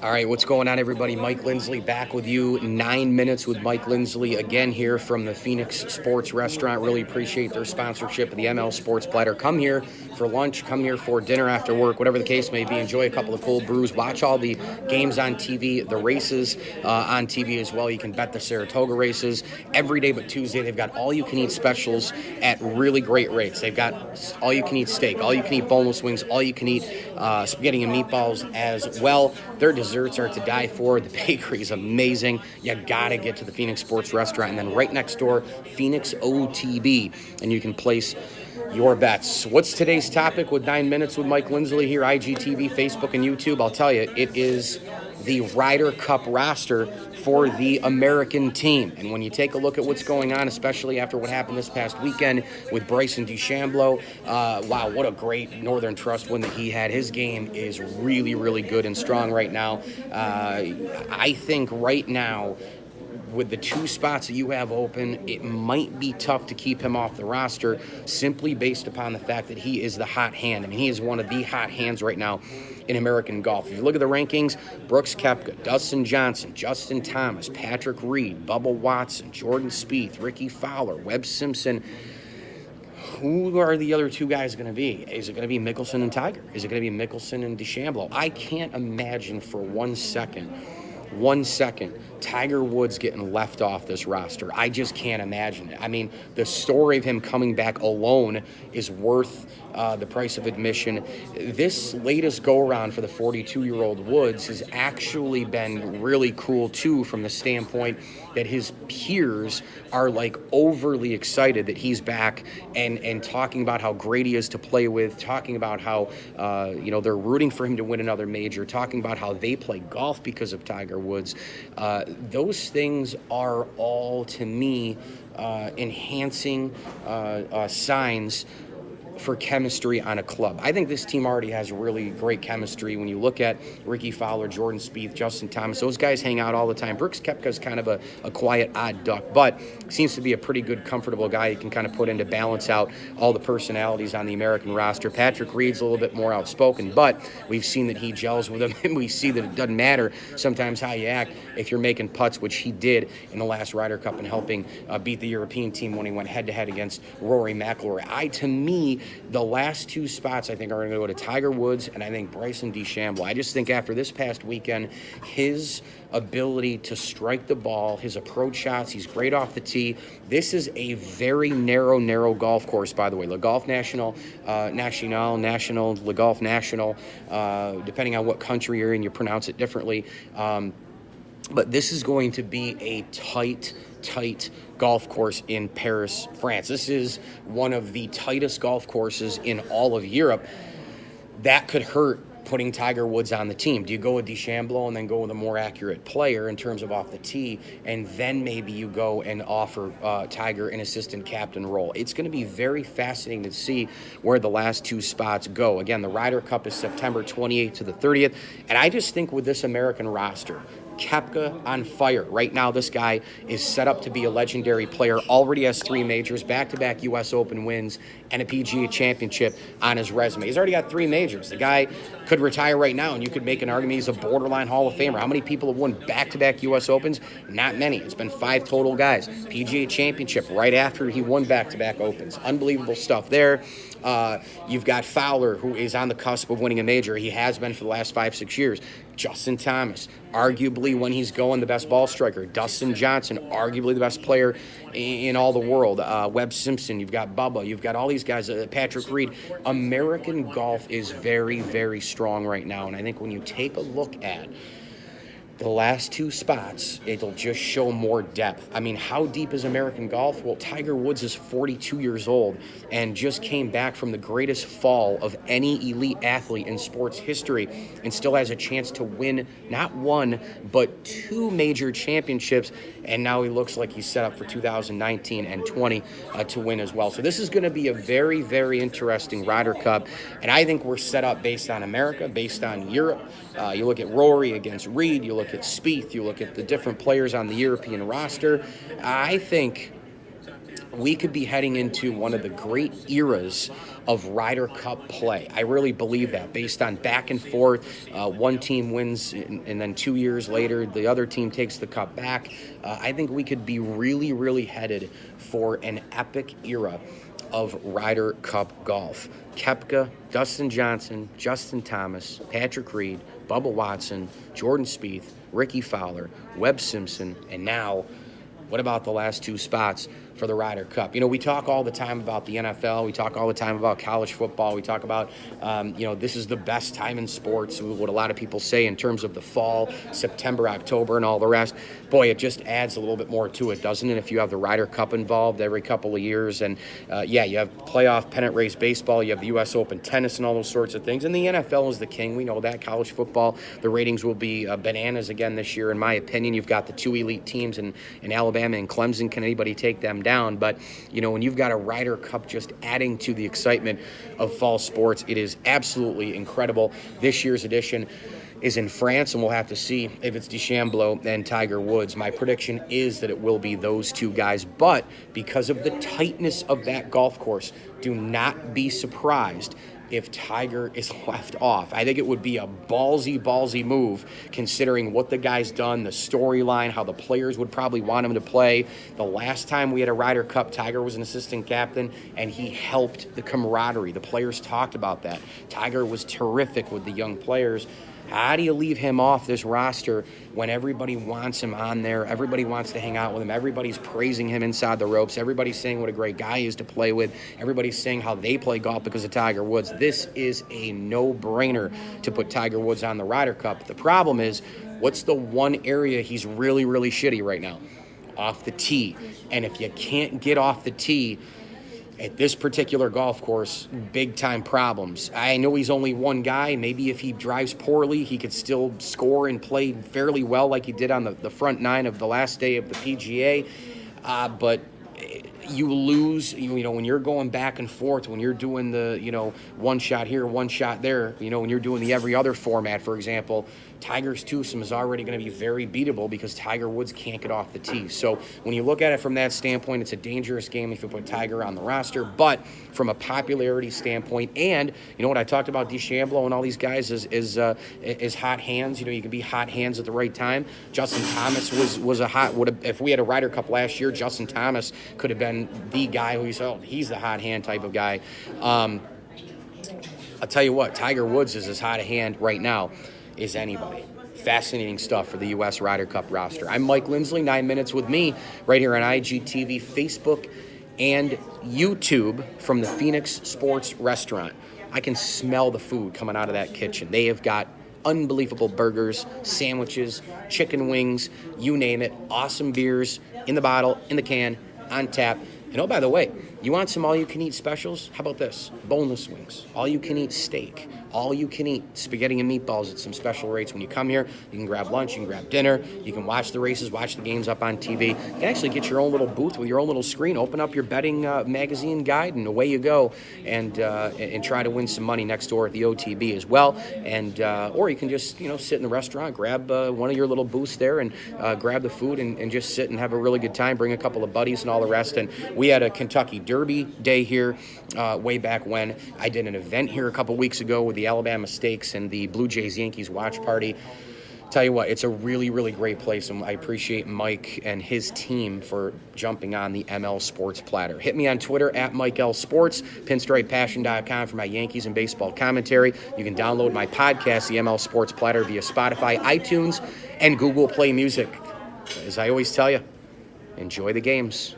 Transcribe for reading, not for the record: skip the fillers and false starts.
All right, what's going on, everybody? Mike Lindsley back with you. 9 minutes with Mike Lindsley again here from the Phoenix Sports Restaurant. Really appreciate their sponsorship of the ML Sports Platter. Come here for lunch, come here for dinner after work, whatever the case may be. Enjoy a couple of cold brews. Watch all the games on TV, the races on TV as well. You can bet the Saratoga races every day but Tuesday. They've got all-you-can-eat specials at really great rates. They've got all-you-can-eat steak, all-you-can-eat boneless wings, all-you-can-eat spaghetti and meatballs as well. Their desserts are to die for. The bakery is amazing. You gotta get to the Phoenix Sports Restaurant. And then right next door, Phoenix OTB. And you can place your bets. What's today's topic with 9 minutes with Mike Lindsley here, IGTV, Facebook, and YouTube? I'll tell you, it is the Ryder Cup roster for the American team. And when you take a look at what's going on, especially after what happened this past weekend with Bryson DeChambeau, wow, what a great Northern Trust win that he had. His game is really, really good and strong right now. I think right now, with the two spots that you have open, it might be tough to keep him off the roster simply based upon the fact that he is the hot hand. I mean, he is one of the hot hands right now in American golf. If you look at the rankings, Brooks Koepka, Dustin Johnson, Justin Thomas, Patrick Reed, Bubba Watson, Jordan Spieth, Ricky Fowler, Webb Simpson. Who are the other two guys going to be? Is it going to be Mickelson and Tiger? Is it going to be Mickelson and DeChambeau? I can't imagine for 1 second, Tiger Woods getting left off this roster. I just can't imagine it. I mean, the story of him coming back alone is worth the price of admission. This latest go-around for the 42-year-old Woods has actually been really cool, too, from the standpoint that his peers are, like, overly excited that he's back and talking about how great he is to play with, talking about how, they're rooting for him to win another major, talking about how they play golf because of Tiger Woods. Those things are all, to me, enhancing signs for chemistry on a club. I think this team already has really great chemistry. When you look at Ricky Fowler, Jordan Spieth, Justin Thomas, those guys hang out all the time. Brooks Koepka's kind of a quiet, odd duck, but seems to be a pretty good, comfortable guy you can kind of put in to balance out all the personalities on the American roster. Patrick Reed's a little bit more outspoken, but we've seen that he gels with him, and we see that it doesn't matter sometimes how you act if you're making putts, which he did in the last Ryder Cup and helping beat the European team when he went head-to-head against Rory McIlroy. To me, the last two spots, I think, are going to go to Tiger Woods and I think Bryson DeChambeau. I just think after this past weekend, his ability to strike the ball, his approach shots, he's great off the tee. This is a very narrow golf course, by the way. Le Golf National, Le Golf National, depending on what country you're in, you pronounce it differently. But this is going to be a tight golf course in Paris, France. This is one of the tightest golf courses in all of Europe. That could hurt putting Tiger Woods on the team. Do you go with DeChambeau and then go with a more accurate player in terms of off the tee, and then maybe you go and offer Tiger an assistant captain role? It's going to be very fascinating to see where the last two spots go. Again, the Ryder Cup is September 28th to the 30th, and I just think with this American roster, Koepka on fire. Right now, this guy is set up to be a legendary player, already has 3 majors, back-to-back U.S. Open wins, and a PGA championship on his resume. He's already got 3 majors. The guy could retire right now, and you could make an argument he's a borderline Hall of Famer. How many people have won back-to-back U.S. Opens? Not many. It's been 5 total guys. PGA championship right after he won back-to-back Opens. Unbelievable stuff there. You've got Fowler, who is on the cusp of winning a major. He has been for the last 5-6 years. Justin Thomas, arguably when he's going, the best ball striker. Dustin Johnson, arguably the best player in all the world. Webb Simpson, you've got Bubba, you've got all these guys, Patrick Reed. American golf is very, very strong right now, and I think when you take a look at the last 2 spots, it'll just show more depth. I mean, how deep is American golf? Well, Tiger Woods is 42 years old and just came back from the greatest fall of any elite athlete in sports history and still has a chance to win not 1, but 2 major championships. And now he looks like he's set up for 2019 and 20 to win as well. So this is going to be a very, very interesting Ryder Cup. And I think we're set up based on America, based on Europe. You look at Rory against Reed, you look at Spieth, you look at the different players on the European roster. I think we could be heading into one of the great eras of Ryder Cup play. I really believe that, based on back and forth. One team wins, and then 2 years later, the other team takes the cup back. I think we could be really, really headed for an epic era of Ryder Cup golf. Koepka, Dustin Johnson, Justin Thomas, Patrick Reed, Bubba Watson, Jordan Spieth, Ricky Fowler, Webb Simpson, and now, what about the last 2 spots for the Ryder Cup? You know, we talk all the time about the NFL. We talk all the time about college football. We talk about, this is the best time in sports, what a lot of people say in terms of the fall, September, October, and all the rest. Boy, it just adds a little bit more to it, doesn't it, if you have the Ryder Cup involved every couple of years. And, you have playoff pennant race baseball. You have the U.S. Open tennis and all those sorts of things. And the NFL is the king. We know that. College football, the ratings will be bananas again this year, in my opinion. You've got the 2 elite teams in Alabama and Clemson. Can anybody take them down? But, when you've got a Ryder Cup just adding to the excitement of fall sports, it is absolutely incredible. This year's edition is in France, and we'll have to see if it's DeChambeau and Tiger Woods. My prediction is that it will be those 2 guys, but because of the tightness of that golf course, do not be surprised if Tiger is left off. I think it would be a ballsy move, considering what the guy's done, the storyline, how the players would probably want him to play. The last time we had a Ryder Cup, Tiger was an assistant captain, and he helped the camaraderie. The players talked about that. Tiger was terrific with the young players. How do you leave him off this roster when everybody wants him on there? Everybody wants to hang out with him. Everybody's praising him inside the ropes. Everybody's saying what a great guy he is to play with. Everybody's saying how they play golf because of Tiger Woods. This is a no-brainer to put Tiger Woods on the Ryder Cup. The problem is, what's the one area he's really, really shitty right now? Off the tee. And if you can't get off the tee at this particular golf course, big-time problems. I know he's only one guy. Maybe if he drives poorly, he could still score and play fairly well like he did on the front 9 of the last day of the PGA. But you lose, when you're going back and forth, when you're doing the, one shot here, one shot there, when you're doing the every other format, for example, Tiger's twosome is already going to be very beatable because Tiger Woods can't get off the tee. So when you look at it from that standpoint, it's a dangerous game if you put Tiger on the roster. But from a popularity standpoint, and what I talked about DeChambeau and all these guys is hot hands. You can be hot hands at the right time. Justin Thomas was if we had a Ryder Cup last year, Justin Thomas could have been the guy who he's the hot hand type of guy. I'll tell you what, Tiger Woods is as hot a hand right now as anybody. Fascinating stuff for the U.S. Ryder Cup roster. I'm Mike Lindsley, 9 Minutes with me, right here on IGTV, Facebook, and YouTube from the Phoenix Sports Restaurant. I can smell the food coming out of that kitchen. They have got unbelievable burgers, sandwiches, chicken wings, you name it. Awesome beers in the bottle, in the can, on tap. And oh, by the way, you want some all-you-can-eat specials? How about this? Boneless wings, all-you-can-eat steak, all-you-can-eat spaghetti and meatballs at some special rates. When you come here, you can grab lunch, you can grab dinner, you can watch the races, watch the games up on TV. You can actually get your own little booth with your own little screen, open up your betting magazine guide, and away you go, and try to win some money next door at the OTB as well. And or you can just sit in the restaurant, grab one of your little booths there, and grab the food and just sit and have a really good time. Bring a couple of buddies and all the rest. And we had a Kentucky Derby day here way back when. I did an event here a couple weeks ago with the Alabama Stakes and the Blue Jays-Yankees watch party. Tell you what, it's a really, really great place, and I appreciate Mike and his team for jumping on the ML Sports Platter. Hit me on Twitter at MikeLSports, pinstripepassion.com for my Yankees and baseball commentary. You can download my podcast, the ML Sports Platter, via Spotify, iTunes, and Google Play Music. As I always tell you, enjoy the games.